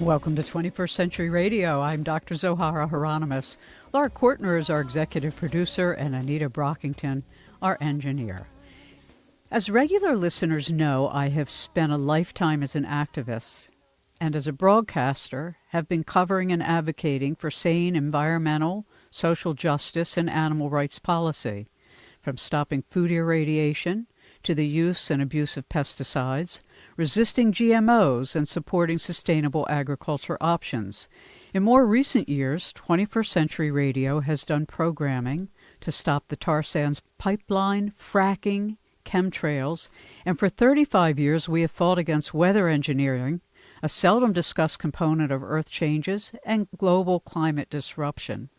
Welcome to 21st Century Radio. I'm Dr. Zohara Hieronymus. Laura Kortner is our executive producer, and Anita Brockington, our engineer. As regular listeners know, I have spent a lifetime as an activist, and as a broadcaster, have been covering and advocating for sane environmental, social justice, and animal rights policy, from stopping food irradiation to the use and abuse of pesticides, resisting GMOs, and supporting sustainable agriculture options. In more recent years, 21st Century Radio has done programming to stop the tar sands pipeline, fracking, chemtrails, and for 35 years we have fought against weather engineering, a seldom discussed component of Earth changes, and global climate disruption.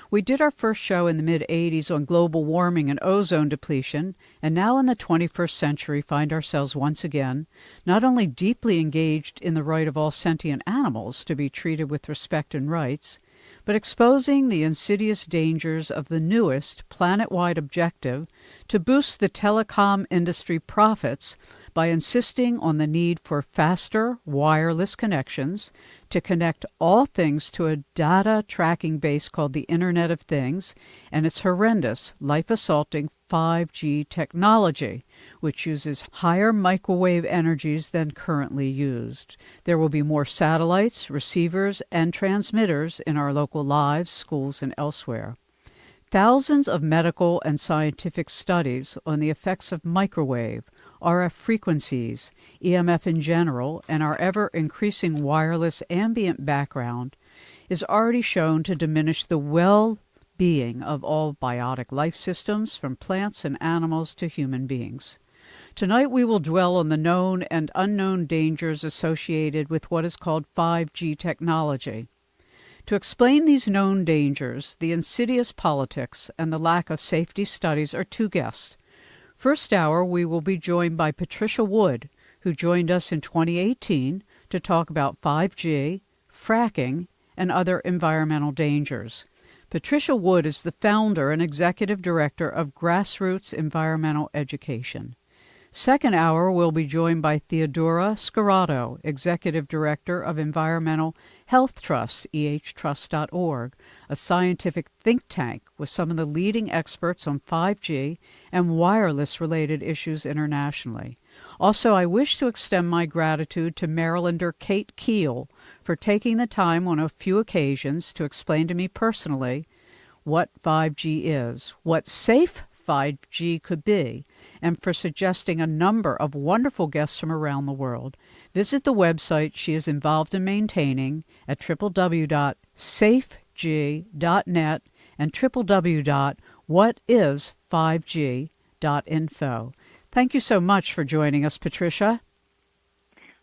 We did our first show in the mid-'80s on global warming and ozone depletion, and now in the 21st century find ourselves once again not only deeply engaged in the right of all sentient animals to be treated with respect and rights, but exposing the insidious dangers of the newest planet-wide objective to boost the telecom industry profits by insisting on the need for faster wireless connections to connect all things to a data tracking base called the Internet of Things and its horrendous, life-assaulting 5G technology, which uses higher microwave energies than currently used. There will be more satellites, receivers, and transmitters in our local lives, schools, and elsewhere. Thousands of medical and scientific studies on the effects of microwave, RF frequencies, EMF in general, and our ever-increasing wireless ambient background is already shown to diminish the well-being of all biotic life systems, from plants and animals to human beings. Tonight we will dwell on the known and unknown dangers associated with what is called 5G technology. To explain these known dangers, the insidious politics, and the lack of safety studies are two guests. First hour, we will be joined by Patricia Wood, who joined us in 2018 to talk about 5G, fracking, and other environmental dangers. Patricia Wood is the founder and executive director of Grassroots Environmental Education. Second hour, we'll be joined by Theodora Scarato, executive director of Environmental Health Trust, ehtrust.org, a scientific think tank with some of the leading experts on 5G and wireless-related issues internationally. Also, I wish to extend my gratitude to Marylander Kate Keel for taking the time on a few occasions to explain to me personally what 5G is, what safe 5G could be, and for suggesting a number of wonderful guests from around the world. Visit the website she is involved in maintaining at www.safeg.net and www.whatis5g.info. Thank you so much for joining us, Patricia.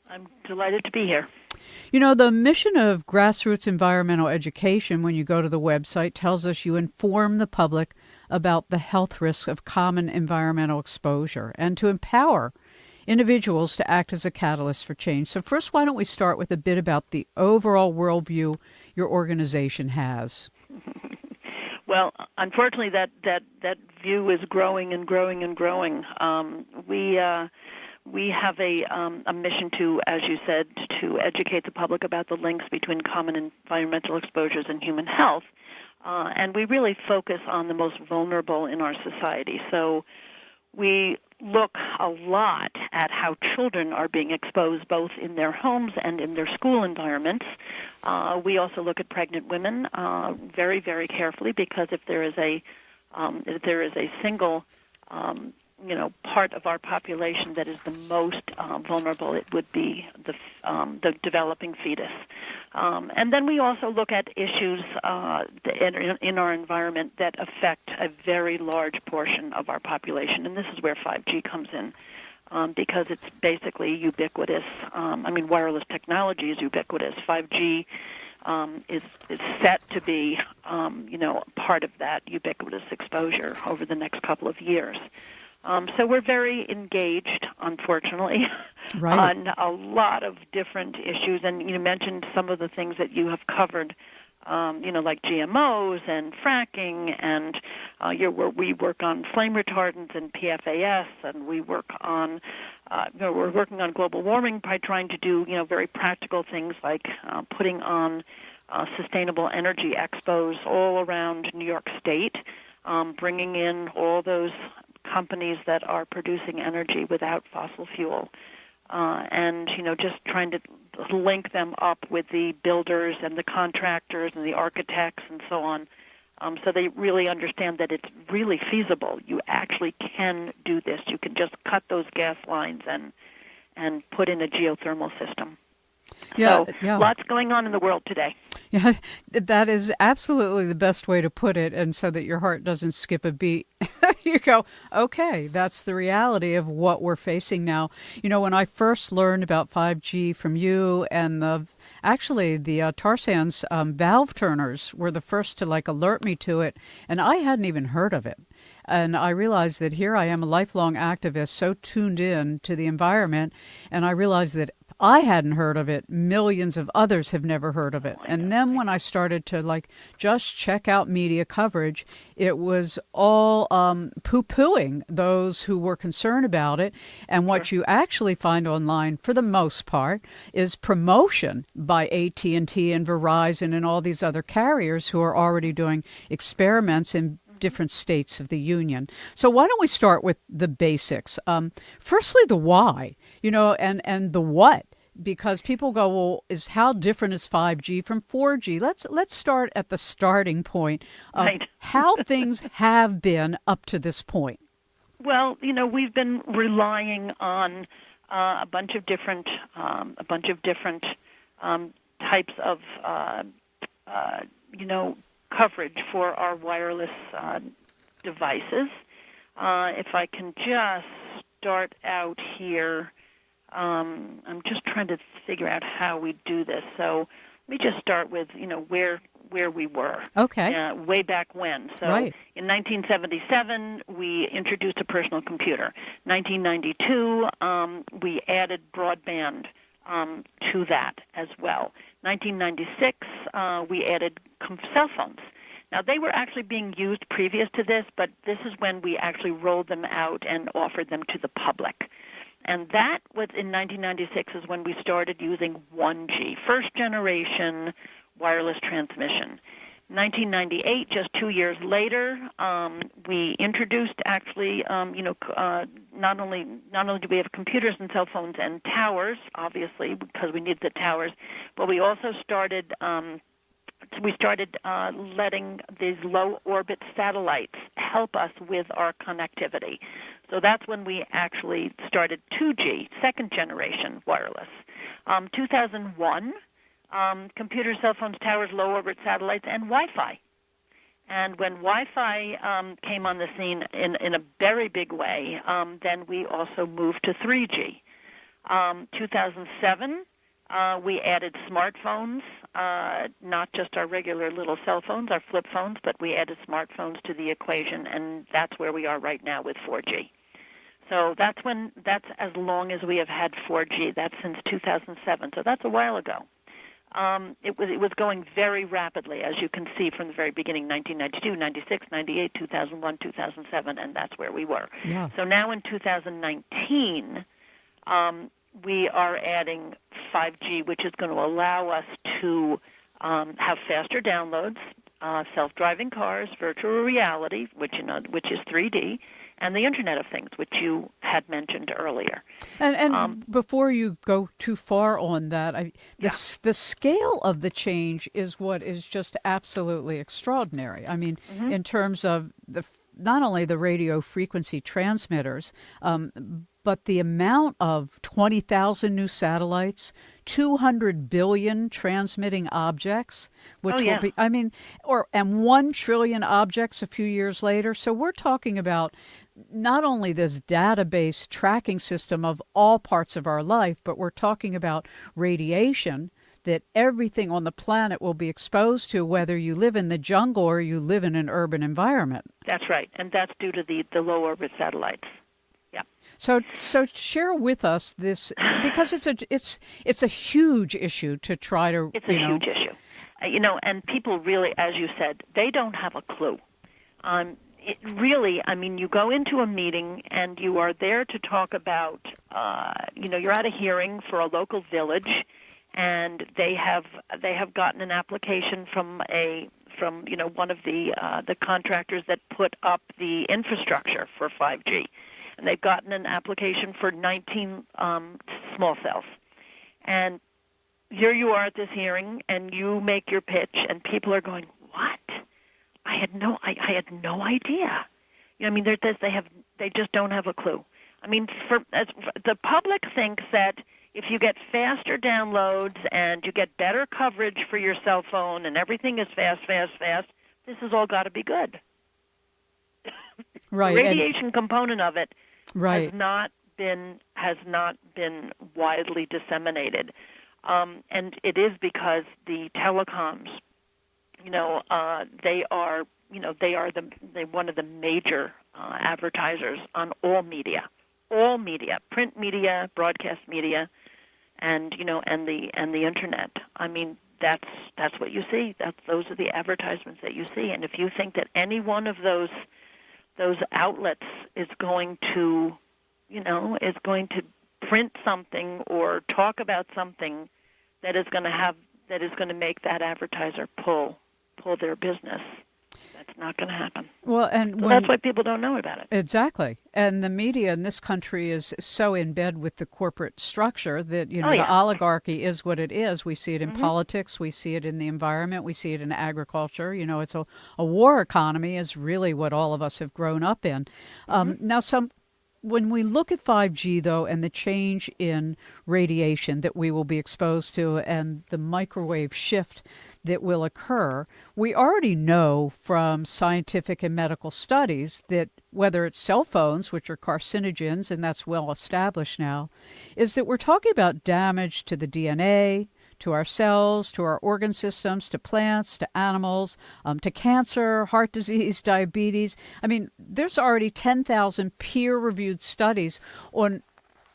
I'm delighted to be here. You know, the mission of Grassroots Environmental Education, when you go to the website, tells us you inform the public about the health risks of common environmental exposure and to empower individuals to act as a catalyst for change. So first, why don't we start with a bit about the overall worldview your organization has? Well, unfortunately, that view is growing and growing and growing. We have a mission to, as you said, to educate the public about the links between common environmental exposures and human health. And we really focus on the most vulnerable in our society. So we look a lot at how children are being exposed both in their homes and in their school environments. We also look at pregnant women very, very carefully, because if there is a single part of our population that is the most vulnerable, it would be the developing fetus. And then we also look at issues in our environment that affect a very large portion of our population, and this is where 5G comes in, because it's basically ubiquitous. Wireless technology is ubiquitous. 5G is set to be, part of that ubiquitous exposure over the next couple of years. So we're very engaged, unfortunately, right, on a lot of different issues. And you mentioned some of the things that you have covered, like GMOs and fracking, and we work on flame retardants and PFAS, and we work on we're working on global warming by trying to do, very practical things like putting on sustainable energy expos all around New York State, bringing in all those companies that are producing energy without fossil fuel, and, just trying to link them up with the builders and the contractors and the architects and so on, so they really understand that it's really feasible. You actually can do this. You can just cut those gas lines and put in a geothermal system. Yeah, so yeah. Lots going on in the world today. Yeah, that is absolutely the best way to put it, and so that your heart doesn't skip a beat. You go, okay, that's the reality of what we're facing now. When I first learned about 5G from you, and the tar sands valve turners were the first to alert me to it, and I hadn't even heard of it. And I realized that here I am, a lifelong activist, so tuned in to the environment, and I realized that I hadn't heard of it. Millions of others have never heard of it. And then when I started to just check out media coverage, it was all poo-pooing those who were concerned about it. And what you actually find online, for the most part, is promotion by AT&T and Verizon and all these other carriers who are already doing experiments in different states of the union. So why don't we start with the basics? Firstly, the why, and the what. Because people go, well, how different is 5G from 4G? Let's start at the starting point of how things have been up to this point. Well, we've been relying on a bunch of different types of coverage for our wireless devices. If I can just start out here. I'm just trying to figure out how we do this. So let me just start with, where we were. Okay. Way back when. So in 1977, we introduced a personal computer. 1992, we added broadband to that as well. 1996, we added cell phones. Now, they were actually being used previous to this, but this is when we actually rolled them out and offered them to the public. And that was in 1996 is when we started using 1G, first generation wireless transmission. 1998, just 2 years later, we introduced actually, not only do we have computers and cell phones and towers, obviously, because we need the towers, but we also started letting these low-orbit satellites help us with our connectivity. So that's when we actually started 2G, second-generation wireless. 2001, computers, cell phones, towers, low-orbit satellites, and Wi-Fi. And when Wi-Fi came on the scene in a very big way, then we also moved to 3G. 2007, we added smartphones, not just our regular little cell phones, our flip phones, but we added smartphones to the equation, and that's where we are right now with 4G. So that's as long as we have had 4G. That's since 2007. So that's a while ago. It was going very rapidly, as you can see from the very beginning, 1992, 96, 98, 2001, 2007, and that's where we were. Yeah. So now in 2019, we are adding 5G, which is going to allow us to have faster downloads, self-driving cars, virtual reality, which is 3D, and the Internet of Things, which you had mentioned earlier. And before you go too far on that, the scale of the change is what is just absolutely extraordinary. I mean, in terms of not only the radio frequency transmitters, but the amount of 20,000 new satellites, 200 billion transmitting objects, which will be, and 1 trillion objects a few years later. So we're talking about not only this database tracking system of all parts of our life, but we're talking about radiation that everything on the planet will be exposed to, whether you live in the jungle or you live in an urban environment. That's right, and that's due to the low orbit satellites. Yeah. So share with us this, because it's a huge issue to try to. It's a huge issue, and people really, as you said, they don't have a clue. it really, I mean, you go into a meeting and you are there to talk about, you're at a hearing for a local village, and they have gotten an application from one of the contractors that put up the infrastructure for 5G, and they've gotten an application for 19 small cells, and here you are at this hearing, and you make your pitch, and people are going, "What? I had no idea." I mean, they just don't have a clue. I mean, the public thinks that if you get faster downloads and you get better coverage for your cell phone and everything is fast, this has all got to be good. Right. The radiation component of it right. has not been widely disseminated, and it is because the telecoms, they are one of the major advertisers on all media, print media, broadcast media, and the internet. I mean, that's what you see. Those are the advertisements that you see. And if you think that any one of those outlets is going to print something or talk about something that is going to make that advertiser pull their business, that's not going to happen. Well, and that's why people don't know about it. Exactly. And the media in this country is so in bed with the corporate structure that, the oligarchy is what it is. We see it in politics. We see it in the environment. We see it in agriculture. It's a war economy is really what all of us have grown up in. Now, when we look at 5G, though, and the change in radiation that we will be exposed to and the microwave shift that will occur, we already know from scientific and medical studies that whether it's cell phones, which are carcinogens, and that's well established now, is that we're talking about damage to the DNA, to our cells, to our organ systems, to plants, to animals, to cancer, heart disease, diabetes. I mean, there's already 10,000 peer-reviewed studies on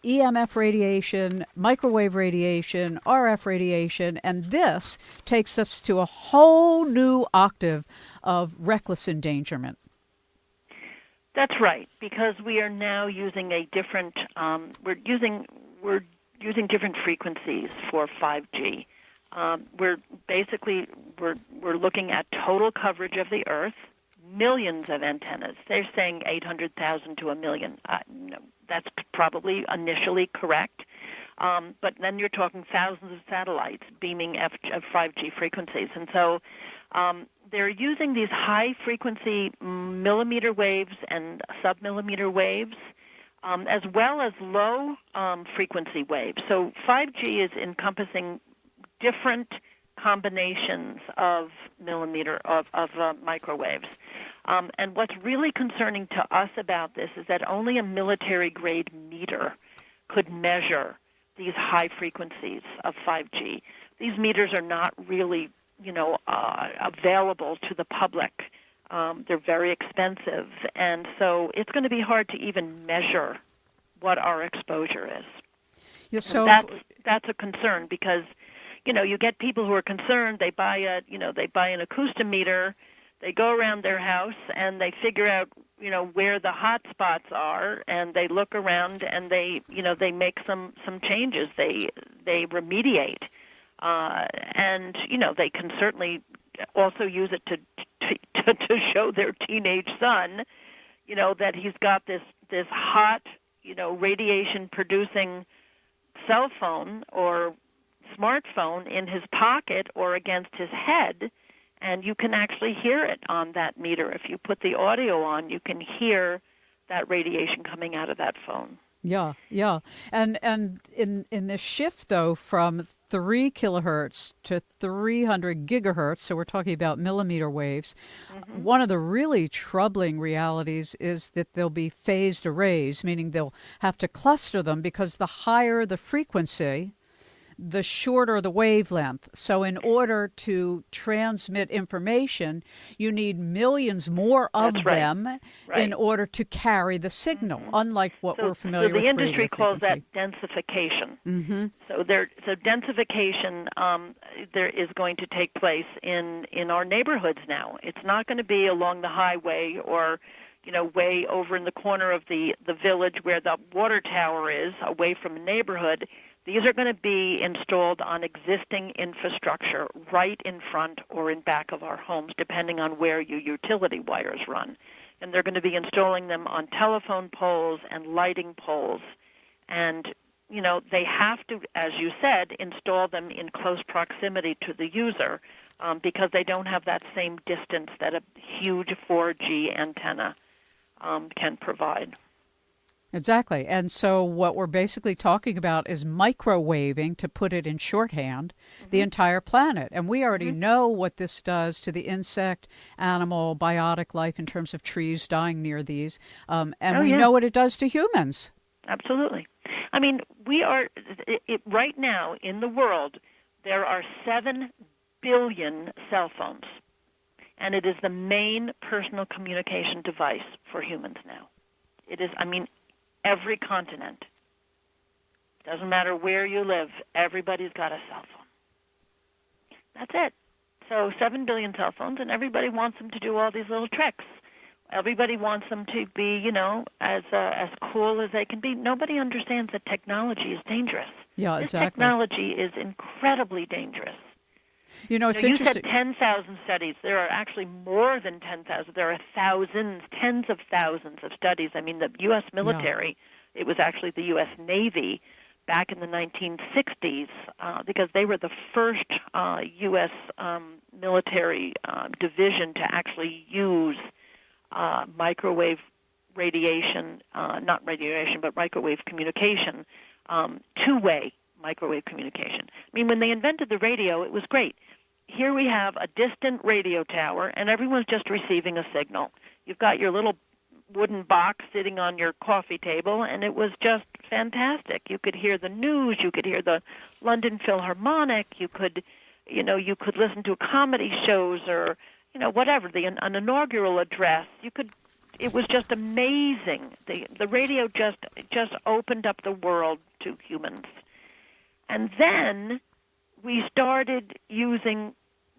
EMF radiation, microwave radiation, RF radiation, and this takes us to a whole new octave of reckless endangerment. That's right, because we are now using a different. We're using different frequencies for 5G. We're looking at total coverage of the Earth, millions of antennas. They're saying 800,000 to a million. No, that's probably initially correct, but then you're talking thousands of satellites beaming 5G frequencies, and so they're using these high-frequency millimeter waves and sub-millimeter waves, as well as low-frequency waves. So 5G is encompassing different combinations of microwaves. And what's really concerning to us about this is that only a military-grade meter could measure these high frequencies of 5G. These meters are not really, available to the public. They're very expensive, and so it's going to be hard to even measure what our exposure is. Yeah, so that's a concern because, you get people who are concerned. They buy an acoustimeter. They go around their house and they figure out, where the hot spots are, and they look around and they make some changes. They remediate, and they can certainly also use it to show their teenage son, that he's got this hot, radiation producing cell phone or smartphone in his pocket or against his head. And you can actually hear it on that meter. If you put the audio on, you can hear that radiation coming out of that phone. Yeah. And in this shift, though, from 3 kilohertz to 300 gigahertz, so we're talking about millimeter waves, one of the really troubling realities is that there'll be phased arrays, meaning they'll have to cluster them because the higher the frequency, the shorter the wavelength. So in order to transmit information, you need millions more of them in order to carry the signal, unlike what we're familiar with. So the industry calls that densification. So densification there is going to take place in our neighborhoods now. It's not going to be along the highway or way over in the corner of the village where the water tower is, away from a neighborhood. These are going to be installed on existing infrastructure right in front or in back of our homes, depending on where your utility wires run. And they're going to be installing them on telephone poles and lighting poles. And, they have to, as you said, install them in close proximity to the user because they don't have that same distance that a huge 4G antenna can provide. Exactly. And so what we're basically talking about is microwaving, to put it in shorthand, the entire planet. And we already know what this does to the insect, animal, biotic life in terms of trees dying near these. And we know what it does to humans. Absolutely. I mean, right now in the world, there are 7 billion cell phones. And it is the main personal communication device for humans now. It is, every continent. Doesn't matter where you live, everybody's got a cell phone. That's it. So 7 billion cell phones, and everybody wants them to do all these little tricks. Everybody wants them to be, as cool as they can be. Nobody understands that technology is dangerous. Yeah, exactly. This technology is incredibly dangerous. It's you interesting. said 10,000 studies. There are actually more than 10,000. There are thousands, tens of thousands of studies. I mean, the U.S. military, it was actually the U.S. Navy back in the 1960s because they were the first U.S. Military division to actually use microwave radiation, not radiation, but microwave communication, two-way microwave communication. I mean, when they invented the radio, it was great. Here we have a distant radio tower, and everyone's just receiving a signal. You've got your little wooden box sitting on your coffee table, and it was just fantastic. You could hear the news. You could hear the London Philharmonic. You could listen to comedy shows or, whatever, an inaugural address. It was just amazing. The radio just opened up the world to humans. And then we started using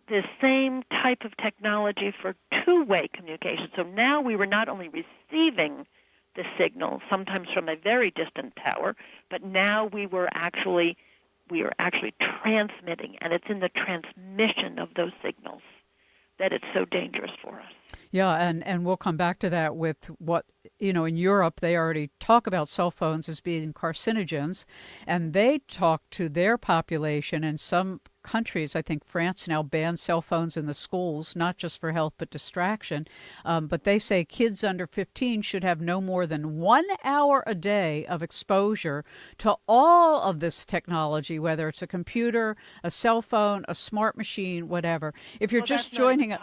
the same type of technology for two-way communication. So now we were not only receiving the signal, sometimes from a very distant tower, but now we are actually transmitting, and it's in the transmission of those signals that it's so dangerous for us. Yeah, and we'll come back to that with what, in Europe, they already talk about cell phones as being carcinogens, and they talk to their population. In some countries, I think France now bans cell phones in the schools, not just for health but distraction. But they say kids under 15 should have no more than 1 hour a day of exposure to all of this technology, whether it's a computer, a cell phone, a smart machine, whatever. If you're just joining us.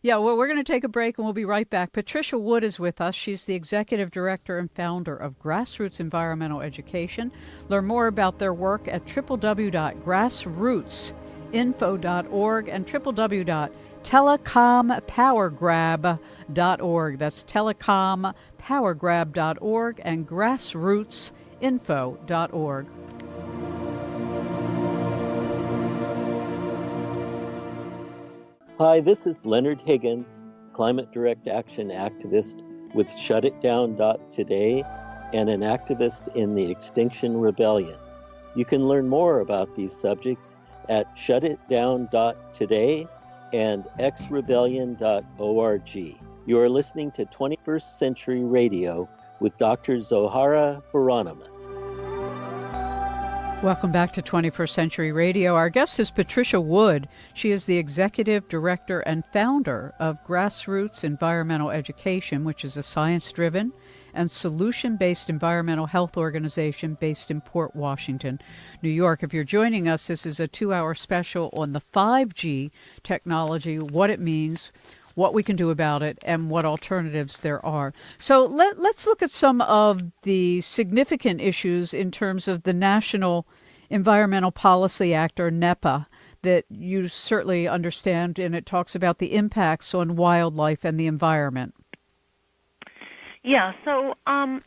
Yeah, well, we're going to take a break and we'll be right back. Patricia Wood is with us. She's the executive director and founder of Grassroots Environmental Education. Learn more about their work at www.grassrootsinfo.org and www.telecompowergrab.org. That's telecompowergrab.org and grassrootsinfo.org. Hi, this is Leonard Higgins, Climate Direct Action activist with ShutItDown.today and an activist in the Extinction Rebellion. You can learn more about these subjects at ShutItDown.today and xrebellion.org. You are listening to 21st Century Radio with Dr. Zohara Hieronymus. Welcome back to 21st Century Radio. Our guest is Patricia Wood. She is the executive director and founder of Grassroots Environmental Education, which is a science-driven and solution-based environmental health organization based in Port Washington, New York. If you're joining us, this is a 2-hour special on the 5G technology, what it means, what we can do about it, and what alternatives there are. So let's look at some of the significant issues in terms of the national Environmental Policy Act, or NEPA, that you certainly understand, and it talks about the impacts on wildlife and the environment. Yeah, so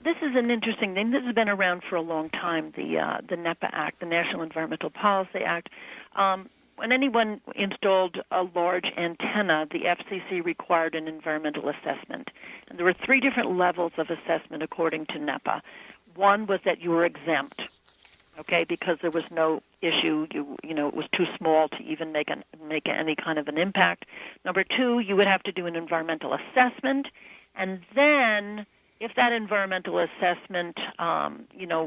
this is an interesting thing. This has been around for a long time, the NEPA Act, the National Environmental Policy Act. When anyone installed a large antenna, the FCC required an environmental assessment. And there were 3 different levels of assessment according to NEPA. One was that you were exempt, okay, because there was no issue. You know, it was too small to even make any kind of an impact. Number 2, you would have to do an environmental assessment. And then, if that environmental assessment,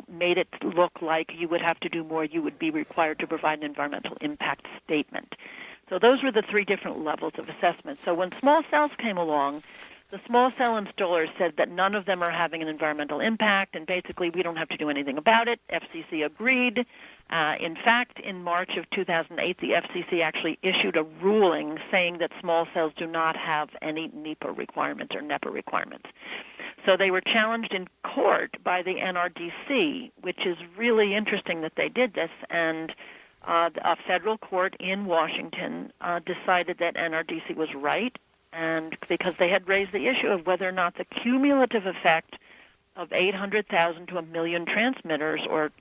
made it look like you would have to do more, you would be required to provide an environmental impact statement. So those were the 3 different levels of assessment. So when small cells came along, the small cell installers said that none of them are having an environmental impact, and basically we don't have to do anything about it. FCC agreed. In fact, in March of 2008, the FCC actually issued a ruling saying that small cells do not have any NEPA requirements or NEPA requirements. So they were challenged in court by the NRDC, which is really interesting that they did this, and a federal court in Washington decided that NRDC was right, and because they had raised the issue of whether or not the cumulative effect of 800,000 to 1 million transmitters or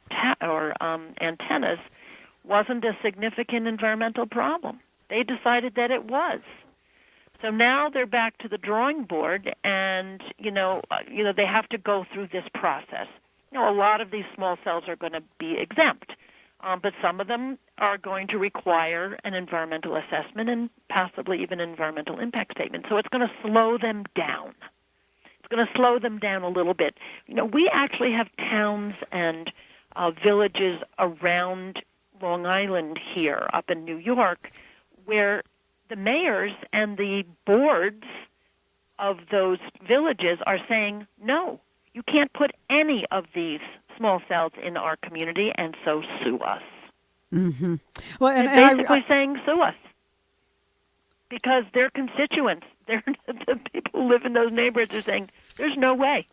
antennas wasn't a significant environmental problem. They decided that it was. So now they're back to the drawing board, and they have to go through this process. A lot of these small cells are going to be exempt, but some of them are going to require an environmental assessment and possibly even an environmental impact statement. So it's going to slow them down. It's going to slow them down a little bit. We actually have towns and villages around Long Island here, up in New York, where the mayors and the boards of those villages are saying, no, you can't put any of these small cells in our community, and so sue us. Mm-hmm. Well, and they're basically saying sue us because their constituents, the people who live in those neighborhoods are saying, there's no way.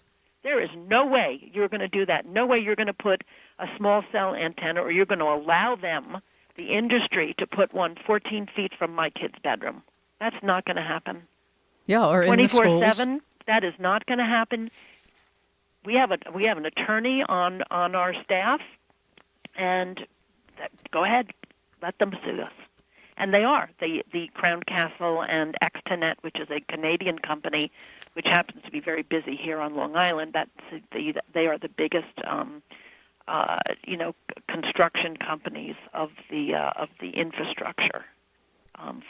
There is no way you're going to do that. No way you're going to put a small cell antenna, or you're going to allow them, the industry, to put one 14 feet from my kid's bedroom. That's not going to happen. Yeah, or in the schools. 24/7, that is not going to happen. We have an attorney on our staff, and go ahead, let them sue us. And they are. The Crown Castle and Extenet, which is a Canadian company, which happens to be very busy here on Long Island. They are the biggest, construction companies of the infrastructure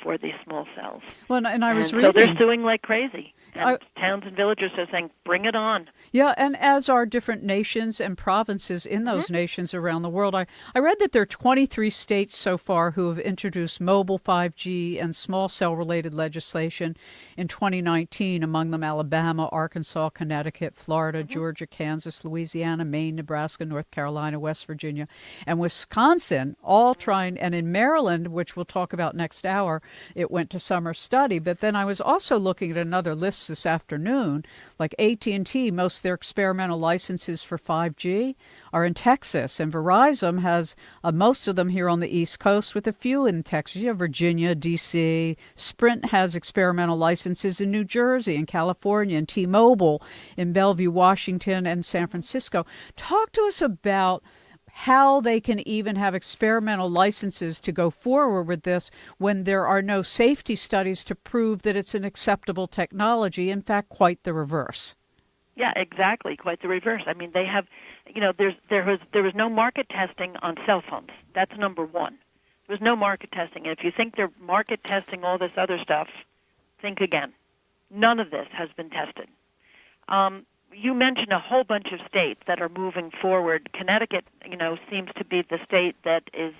for these small cells. Well, and I was reading. So they're suing like crazy. And towns and villages are saying, bring it on. Yeah, and as are different nations and provinces in those nations around the world. I read that there are 23 states so far who have introduced mobile 5G and small cell-related legislation in 2019, among them Alabama, Arkansas, Connecticut, Florida, Georgia, Kansas, Louisiana, Maine, Nebraska, North Carolina, West Virginia, and Wisconsin, all trying, and in Maryland, which we'll talk about next hour, it went to summer study. But then I was also looking at another list this afternoon, like AT&T, most of their experimental licenses for 5G are in Texas, and Verizon has most of them here on the East Coast, with a few in Texas. You have Virginia, D.C. Sprint has experimental licenses in New Jersey and California, and T-Mobile in Bellevue, Washington, and San Francisco. Talk to us about how they can even have experimental licenses to go forward with this when there are no safety studies to prove that it's an acceptable technology. In fact, quite the reverse. Yeah, exactly, quite the reverse. I mean, they have, there was no market testing on cell phones. That's number one. There was no market testing. And if you think they're market testing all this other stuff, think again. None of this has been tested. You mentioned a whole bunch of states that are moving forward. Connecticut, seems to be the state that is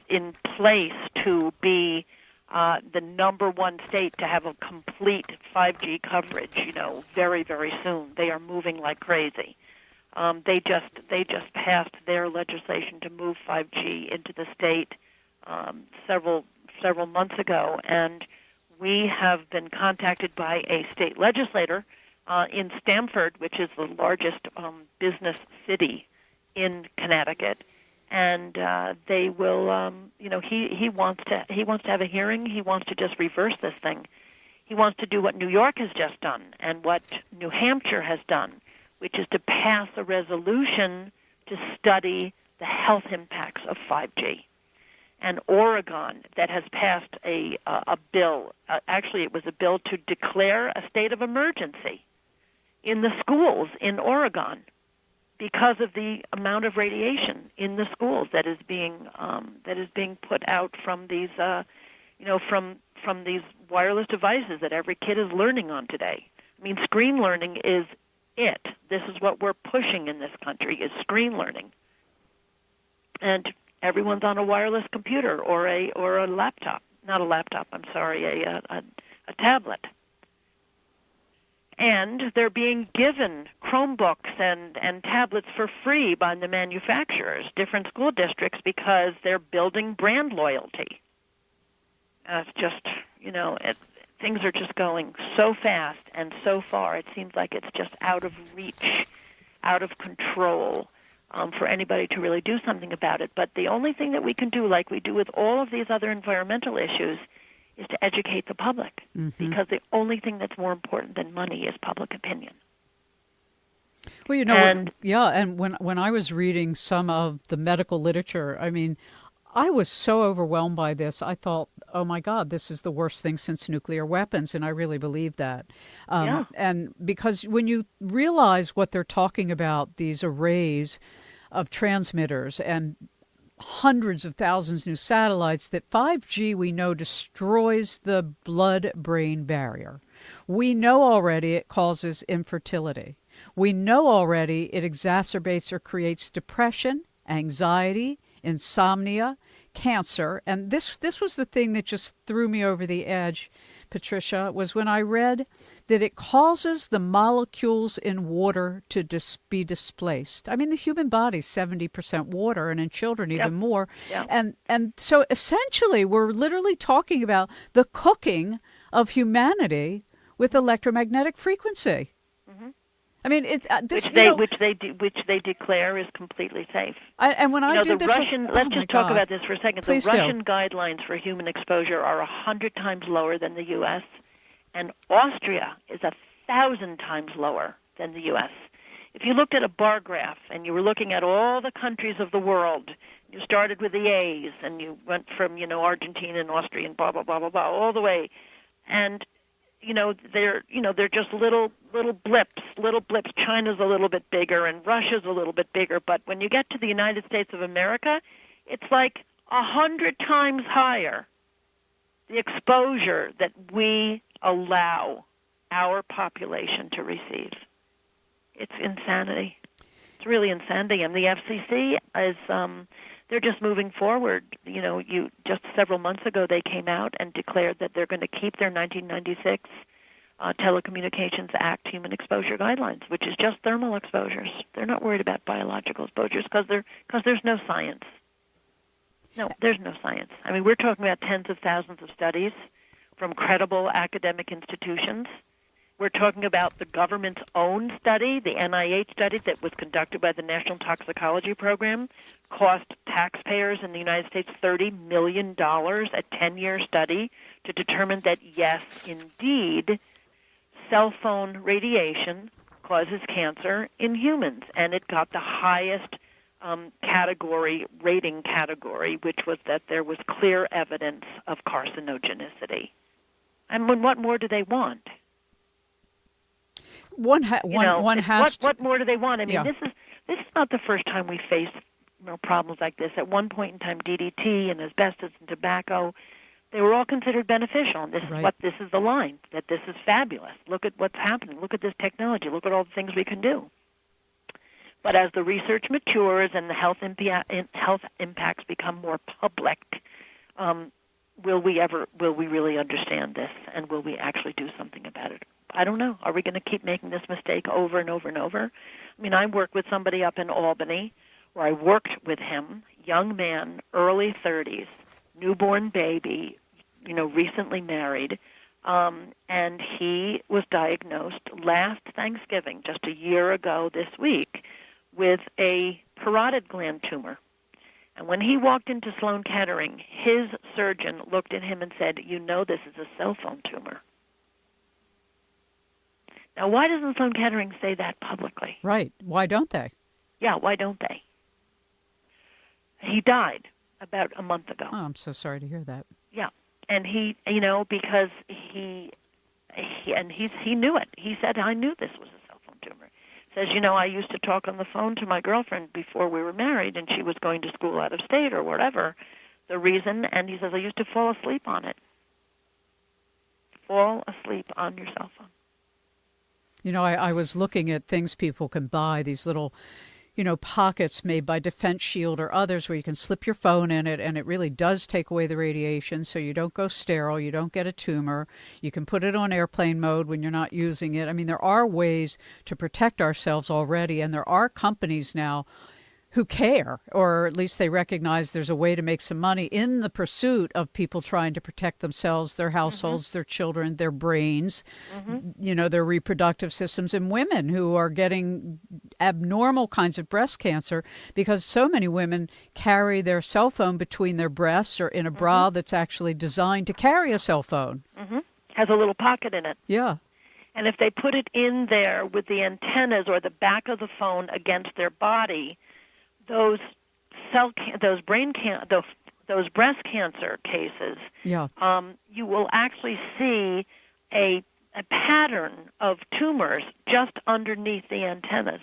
in place to be the number one state to have a complete 5G coverage. Very, very soon. They are moving like crazy. They just passed their legislation to move 5G into the state several months ago, and we have been contacted by a state legislator in Stamford, which is the largest business city in Connecticut, and they will. He wants to have a hearing. He wants to just reverse this thing. He wants to do what New York has just done and what New Hampshire has done, which is to pass a resolution to study the health impacts of 5G. And Oregon, that has passed a bill. Actually, it was a bill to declare a state of emergency in the schools in Oregon because of the amount of radiation in the schools that is being put out from these from these wireless devices that every kid is learning on today. I mean, screen learning is it. This is what we're pushing in this country, is screen learning. And everyone's on a wireless computer or a laptop. Not a laptop, I'm sorry, a tablet. And they're being given Chromebooks and tablets for free by the manufacturers, different school districts, because they're building brand loyalty. It's just, things are just going so fast and so far. It seems like it's just out of reach, out of control for anybody to really do something about it. But the only thing that we can do, like we do with all of these other environmental issues, is to educate the public, because the only thing that's more important than money is public opinion. Well, and when I was reading some of the medical literature, I mean, I was so overwhelmed by this. I thought, oh my God, this is the worst thing since nuclear weapons, and I really believe that. And because when you realize what they're talking about, these arrays of transmitters and hundreds of thousands new satellites, that 5G we know destroys the blood-brain barrier. We know already it causes infertility. We know already it exacerbates or creates depression, anxiety, insomnia, cancer. And this was the thing that just threw me over the edge, Patricia, was when I read that it causes the molecules in water to be displaced. I mean, the human body is 70% water, and in children even more. Yep. And so essentially we're literally talking about the cooking of humanity with electromagnetic frequency. I mean, which they declare is completely safe. And when I did the this, Russian, let's just talk about this for a second. Please the Russian guidelines for human exposure are 100 times lower than the U.S., and Austria is 1,000 times lower than the U.S. If you looked at a bar graph and you were looking at all the countries of the world, you started with the A's and you went from Argentina and Austria and blah blah blah blah blah all the way, and they're just little blips. China's a little bit bigger and Russia's a little bit bigger, but when you get to the United States of America, it's like 100 times higher. The exposure that we allow our population to receive. It's insanity. It's really insanity. And the FCC is they're just moving forward. Just several months ago they came out and declared that they're going to keep their 1996 Telecommunications Act human exposure guidelines, which is just thermal exposures. They're not worried about biological exposures because there's no science. No, there's no science. I mean, we're talking about tens of thousands of studies from credible academic institutions. We're talking about the government's own study, the NIH study that was conducted by the National Toxicology Program, cost taxpayers in the United States $30 million, a 10-year study to determine that, yes, indeed, cell phone radiation causes cancer in humans. And it got the highest rating category, which was that there was clear evidence of carcinogenicity. And what more do they want? What more do they want? I mean, this is not the first time we faced problems like this. At one point in time, DDT and asbestos and tobacco, they were all considered beneficial. And this is the line, that this is fabulous. Look at what's happening. Look at this technology. Look at all the things we can do. But as the research matures and the health impacts become more public, will we really understand this, and will we actually do something about it? I don't know. Are we going to keep making this mistake over and over and over? I mean, I work with somebody up in Albany where I worked with him, young man, early 30s, newborn baby, recently married, and he was diagnosed last Thanksgiving, just a year ago this week, with a parotid gland tumor. And when he walked into Sloan Kettering, his surgeon looked at him and said, "You know this is a cell phone tumor." Now, why doesn't Sloan Kettering say that publicly? Right. Why don't they? Yeah, why don't they? He died about a month ago. Oh, I'm so sorry to hear that. Yeah. And he, because he knew it. He said, "I knew this was a cell phone tumor." Says, I used to talk on the phone to my girlfriend before we were married, and she was going to school out of state or whatever the reason, and he says, I used to fall asleep on it. Fall asleep on your cell phone. I was looking at things people can buy, these little, pockets made by Defense Shield or others where you can slip your phone in it, and it really does take away the radiation, so you don't go sterile, you don't get a tumor. You can put it on airplane mode when you're not using it. I mean, there are ways to protect ourselves already, and there are companies now who care, or at least they recognize there's a way to make some money in the pursuit of people trying to protect themselves, their households, their children, their brains, their reproductive systems, and women who are getting abnormal kinds of breast cancer because so many women carry their cell phone between their breasts or in a bra that's actually designed to carry a cell phone. Has a little pocket in it. Yeah. And if they put it in there with the antennas or the back of the phone against their body, those breast cancer cases, you will actually see a pattern of tumors just underneath the antennas.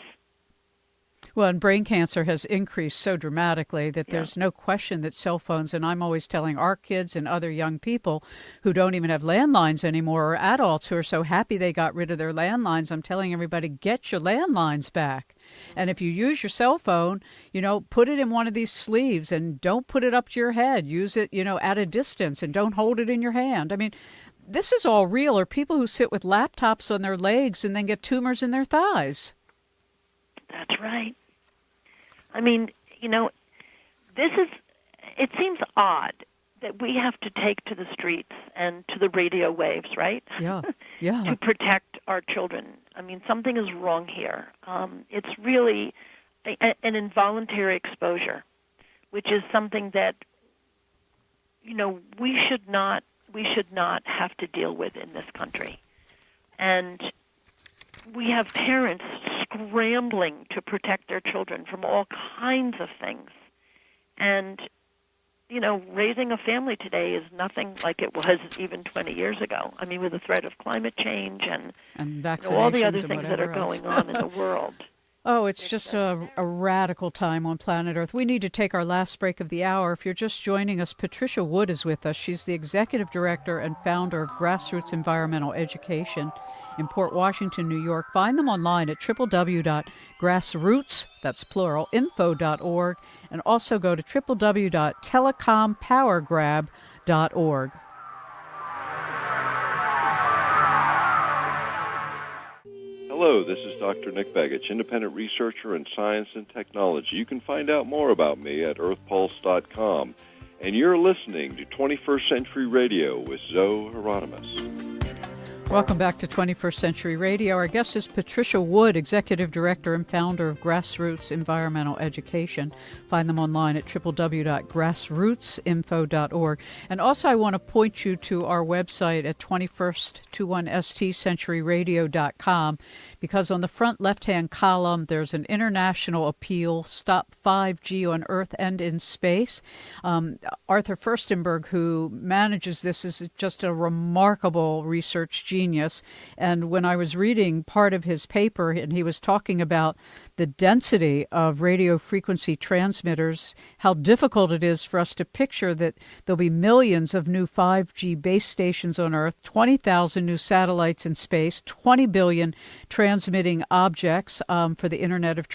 Well, and brain cancer has increased so dramatically that there's no question that cell phones, and I'm always telling our kids and other young people who don't even have landlines anymore, or adults who are so happy they got rid of their landlines, I'm telling everybody, get your landlines back. And if you use your cell phone, put it in one of these sleeves and don't put it up to your head. Use it, at a distance and don't hold it in your hand. I mean, this is all real. Or people who sit with laptops on their legs and then get tumors in their thighs. That's right. I mean, it seems odd that we have to take to the streets and to the radio waves, right? Yeah. to protect our children. I mean, something is wrong here. It's really an involuntary exposure, which is something that, we should not have to deal with in this country. And we have parents scrambling to protect their children from all kinds of things. And, raising a family today is nothing like it was even 20 years ago. I mean, with the threat of climate change and all the other things that are going on in the world. Oh, it's just a radical time on planet Earth. We need to take our last break of the hour. If you're just joining us, Patricia Wood is with us. She's the executive director and founder of Grassroots Environmental Education in Port Washington, New York. Find them online at www.grassroots, that's plural, info.org, and also go to www.telecompowergrab.org. Hello, this is Dr. Nick Begich, independent researcher in science and technology. You can find out more about me at earthpulse.com. And you're listening to 21st Century Radio with Zoe Hieronymus. Welcome back to 21st Century Radio. Our guest is Patricia Wood, Executive Director and founder of Grassroots Environmental Education. Find them online at www.grassrootsinfo.org. And also I want to point you to our website at 21stcenturyradio.com, because on the front left-hand column there's an international appeal, Stop 5G on Earth and in Space. Arthur Furstenberg, who manages this, is just a remarkable research genius. And when I was reading part of his paper, and he was talking about the density of radio frequency transmitters, how difficult it is for us to picture that there'll be millions of new 5G base stations on Earth, 20,000 new satellites in space, 20 billion transmitting objects for the Internet of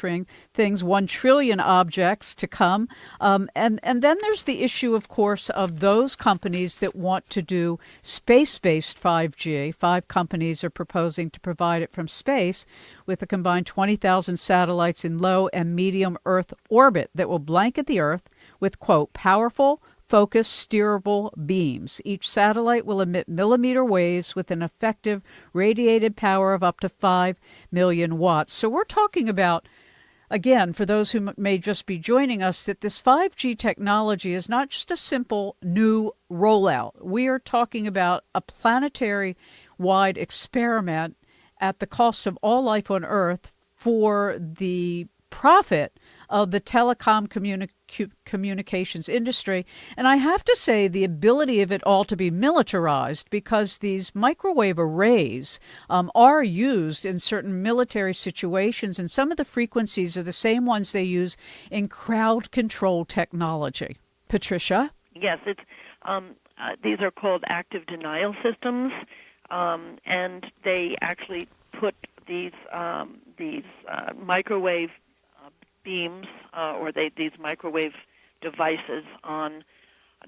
Things, 1 trillion objects to come. And then there's the issue, of course, of those companies that want to do space-based 5G. 5 companies are proposing to provide it from space with a combined 20,000 satellites in low and medium Earth orbit that will blanket the Earth with, quote, powerful, focused, steerable beams. Each satellite will emit millimeter waves with an effective radiated power of up to 5 million watts. So we're talking about again, for those who may just be joining us, that this 5G technology is not just a simple new rollout. We are talking about a planetary-wide experiment at the cost of all life on Earth for the profit of the telecom communications industry. And I have to say the ability of it all to be militarized, because these microwave arrays are used in certain military situations, and some of the frequencies are the same ones they use in crowd control technology. Patricia? Yes, it's these are called active denial systems, and they actually put these microwave beams or these microwave devices on.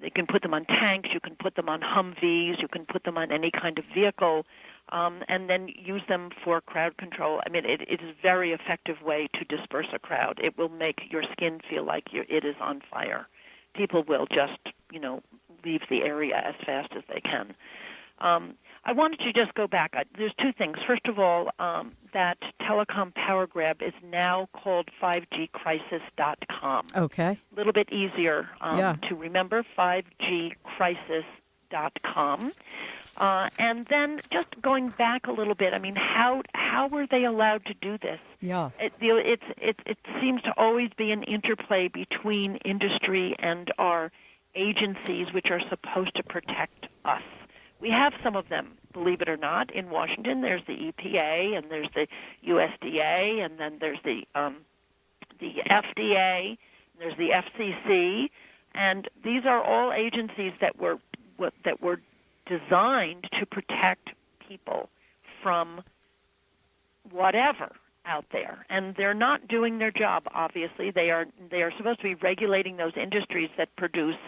They can put them on tanks, you can put them on Humvees, you can put them on any kind of vehicle, and then use them for crowd control. I mean, it is a very effective way to disperse a crowd. It will make your skin feel like it is on fire. People will just, leave the area as fast as they can. I wanted to just go back. There's two things. First of all, that telecom power grab is now called 5gcrisis.com. Okay. A little bit easier to remember, 5gcrisis.com. And then just going back a little bit, I mean, how were they allowed to do this? Yeah. It seems to always be an interplay between industry and our agencies, which are supposed to protect us. We have some of them, believe it or not. In Washington, there's the EPA, and there's the USDA, and then there's the FDA, and there's the FCC, and these are all agencies that were designed to protect people from whatever out there, and they're not doing their job. Obviously, they are supposed to be regulating those industries that produce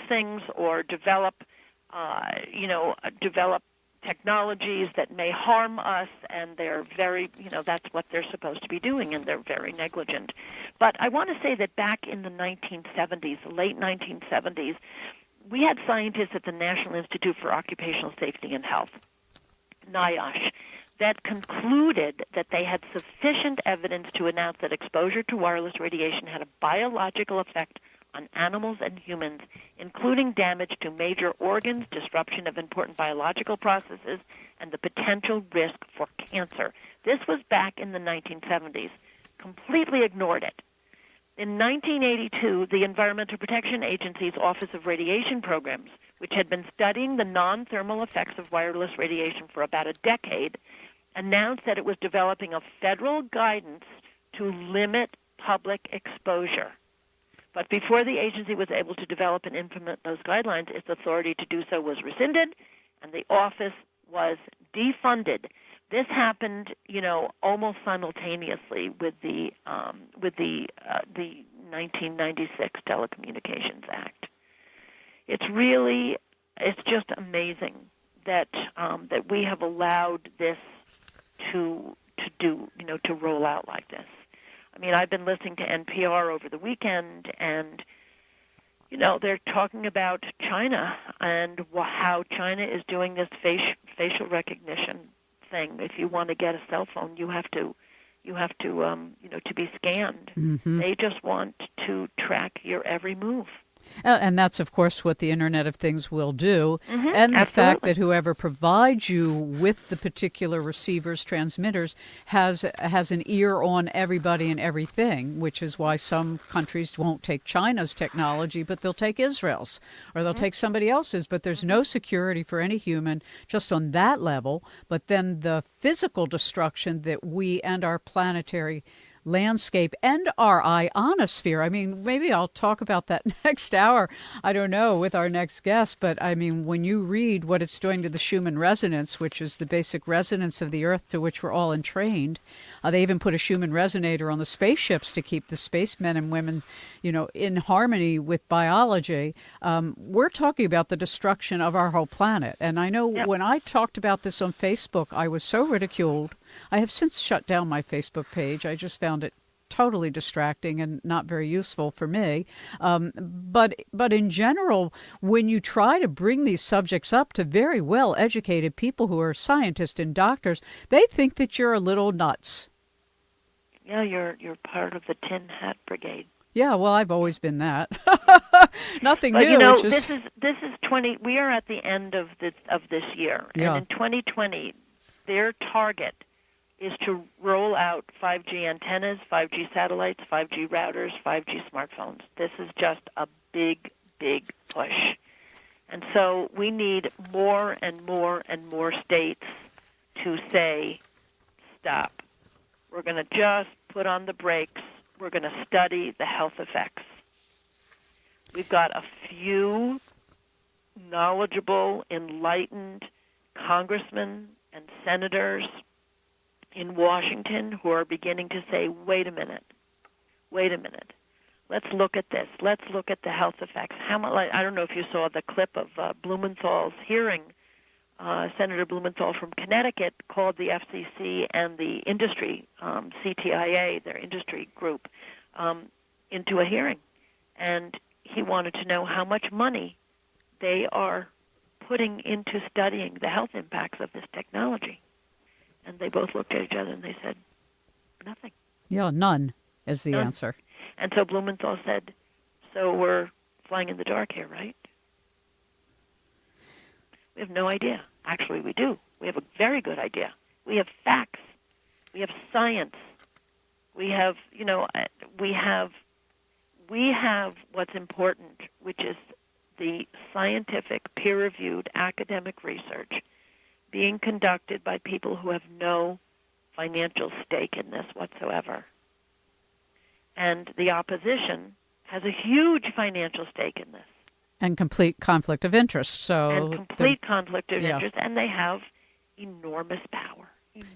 things or develop technologies that may harm us, and they're very, that's what they're supposed to be doing, and they're very negligent. But I want to say that back in the 1970s, the late 1970s, we had scientists at the National Institute for Occupational Safety and Health, NIOSH, that concluded that they had sufficient evidence to announce that exposure to wireless radiation had a biological effect on animals and humans, including damage to major organs, disruption of important biological processes, and the potential risk for cancer. This was back in the 1970s. Completely ignored it. In 1982, the Environmental Protection Agency's Office of Radiation Programs, which had been studying the non-thermal effects of wireless radiation for about a decade, announced that it was developing a federal guidance to limit public exposure. But before the agency was able to develop and implement those guidelines, its authority to do so was rescinded, and the office was defunded. This happened, almost simultaneously with the 1996 Telecommunications Act. It's just amazing that we have allowed this to roll out like this. I mean, I've been listening to NPR over the weekend, and, they're talking about China and how China is doing this facial recognition thing. If you want to get a cell phone, you have to to be scanned. Mm-hmm. They just want to track your every move. And that's, of course, what the Internet of Things will do. Mm-hmm, and the absolutely. fact that whoever provides you with the particular receivers, transmitters, has an ear on everybody and everything, which is why some countries won't take China's technology, but they'll take Israel's, or they'll take somebody else's. But there's no security for any human just on that level. But then the physical destruction that we and our planetary landscape and our ionosphere. I mean, maybe I'll talk about that next hour, I don't know, with our next guest. But I mean, when you read what it's doing to the Schumann resonance, which is the basic resonance of the Earth to which we're all entrained, they even put a Schumann resonator on the spaceships to keep the spacemen and women, in harmony with biology. We're talking about the destruction of our whole planet. And I know when I talked about this on Facebook, I was so ridiculed. I have since shut down my Facebook page. I just found it totally distracting and not very useful for me. But in general, when you try to bring these subjects up to very well-educated people who are scientists and doctors, they think that you're a little nuts. Yeah, you're part of the Tin Hat Brigade. Yeah, well, I've always been that. Nothing But new. Which is... this is 20. We are at the end of this year, Yeah. and in 2020, their target is to roll out 5G antennas, 5G satellites, 5G routers, 5G smartphones. This is just a big, big push, and so we need more and more and more states to say, stop. We're going to just put on the brakes. We're going to study the health effects. We've got a few knowledgeable, enlightened congressmen and senators in Washington who are beginning to say, wait a minute. Let's look at this. Let's look at the health effects. I don't know if you saw the clip of Blumenthal's hearing. Senator Blumenthal from Connecticut called the FCC and the industry, CTIA, their industry group, into a hearing. And he wanted to know how much money they are putting into studying the health impacts of this technology. And they both looked at each other and they said, nothing. Yeah, none is the answer. And so Blumenthal said, so we're flying in the dark here, right? We have no idea. Actually, we do. We have a very good idea. We have facts. We have science. We have what's important, which is the scientific, peer-reviewed academic research being conducted by people who have no financial stake in this whatsoever. And the opposition has a huge financial stake in this. And complete conflict of interest. Conflict of interest, and they have enormous power.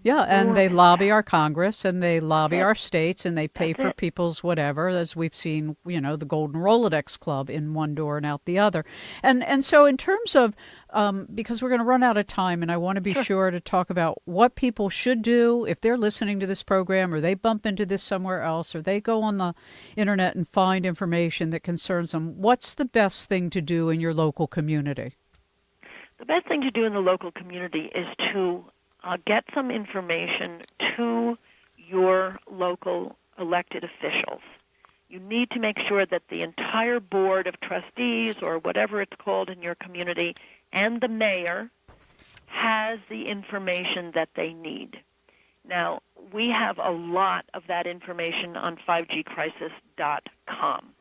And they lobby our Congress, and they lobby our states, and they pay for people's whatever, as we've seen, the Golden Rolodex Club in one door and out the other. And so in terms of, because we're going to run out of time, and I want to be sure to talk about what people should do if they're listening to this program, or they bump into this somewhere else, or they go on the internet and find information that concerns them. What's the best thing to do in your local community? The best thing to do in the local community is to get some information to your local elected officials. You need to make sure that the entire board of trustees, or whatever it's called in your community, and the mayor has the information that they need. Now, we have a lot of that information on 5gcrisis.com.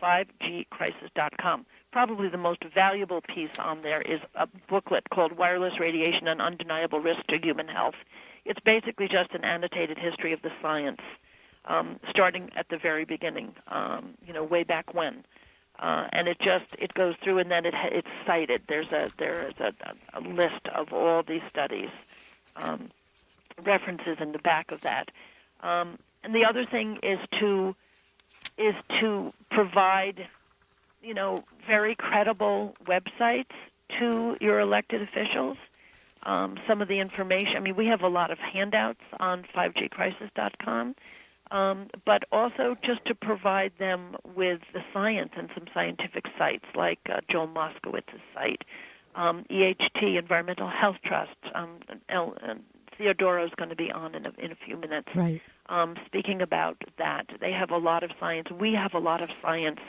5gcrisis.com. Probably the most valuable piece on there is a booklet called Wireless Radiation: An Undeniable Risk to Human Health. It's basically just an annotated history of the science, starting at the very beginning, way back when. And it goes through, and then it's cited. There is a list of all these studies, references in the back of that. And the other thing is to provide very credible websites to your elected officials. Some of the information, we have a lot of handouts on 5gcrisis.com, but also just to provide them with the science and some scientific sites like Joel Moskowitz's site, EHT, Environmental Health Trust. Theodoro's going to be on in a few minutes. Right. Speaking about that. They have a lot of science. We have a lot of science.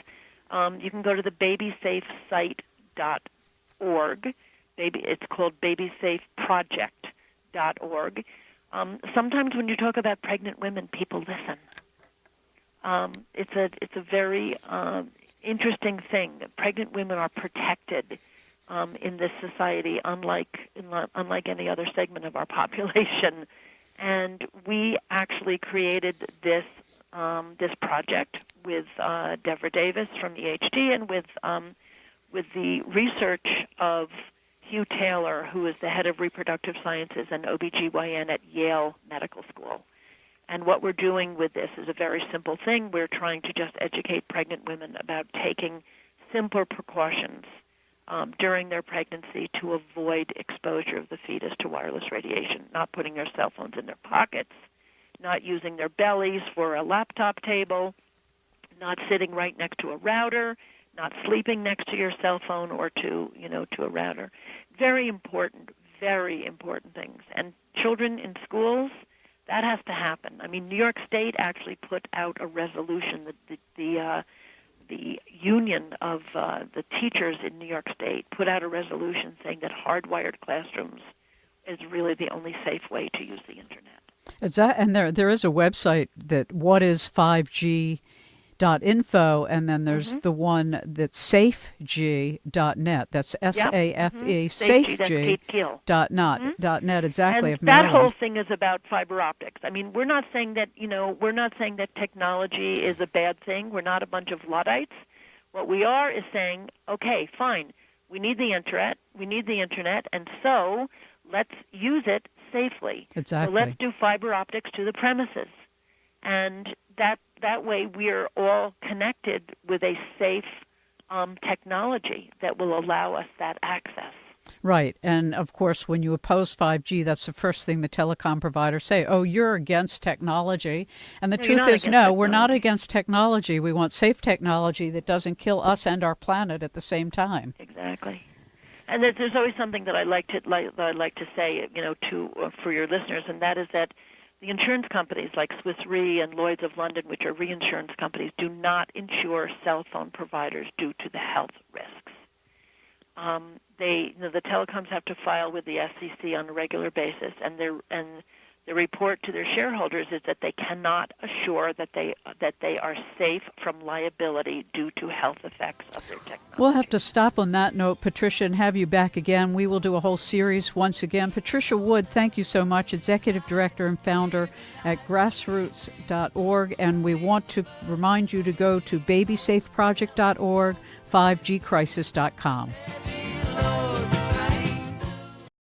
You can go to the babysafesite.org. It's called babysafeproject.org. Sometimes when you talk about pregnant women, people listen. It's a very interesting thing. Pregnant women are protected in this society, unlike any other segment of our population. And we actually created this project with Deborah Davis from EHT and with the research of Hugh Taylor, who is the head of reproductive sciences and OBGYN at Yale Medical School. And what we're doing with this is a very simple thing. We're trying to just educate pregnant women about taking simpler precautions during their pregnancy to avoid exposure of the fetus to wireless radiation, not putting their cell phones in their pockets, not using their bellies for a laptop table, not sitting right next to a router, not sleeping next to your cell phone or to a router. Very important things. And children in schools, That has to happen. I mean, New York State actually put out a resolution that the union of the teachers in New York State put out a resolution saying that hardwired classrooms is really the only safe way to use the internet. And there is a website that whatisg.info, and then there's the one that's safeg.net. That's SAFE, safeg.net, exactly. And that whole thing is about fiber optics. I mean, we're not saying that technology is a bad thing. We're not a bunch of Luddites. What we are is saying, okay, fine, we need the internet, and so let's use it safely. Exactly. So let's do fiber optics to the premises. And that way we're all connected with a safe technology that will allow us that access. Right. And, of course, when you oppose 5G, that's the first thing the telecom providers say. Oh, you're against technology. And the truth is, no, we're not against technology. We want safe technology that doesn't kill us and our planet at the same time. Exactly. And there's always something that I like to say, for your listeners, and that is that the insurance companies like Swiss Re and Lloyd's of London, which are reinsurance companies, do not insure cell phone providers due to the health risks. The telecoms have to file with the SEC on a regular basis, and the report to their shareholders is that they cannot assure that they are safe from liability due to health effects of their technology. We'll have to stop on that note, Patricia, and have you back again. We will do a whole series once again. Patricia Wood, thank you so much, Executive Director and Founder at grassroots.org, and we want to remind you to go to babysafeproject.org, 5gcrisis.com.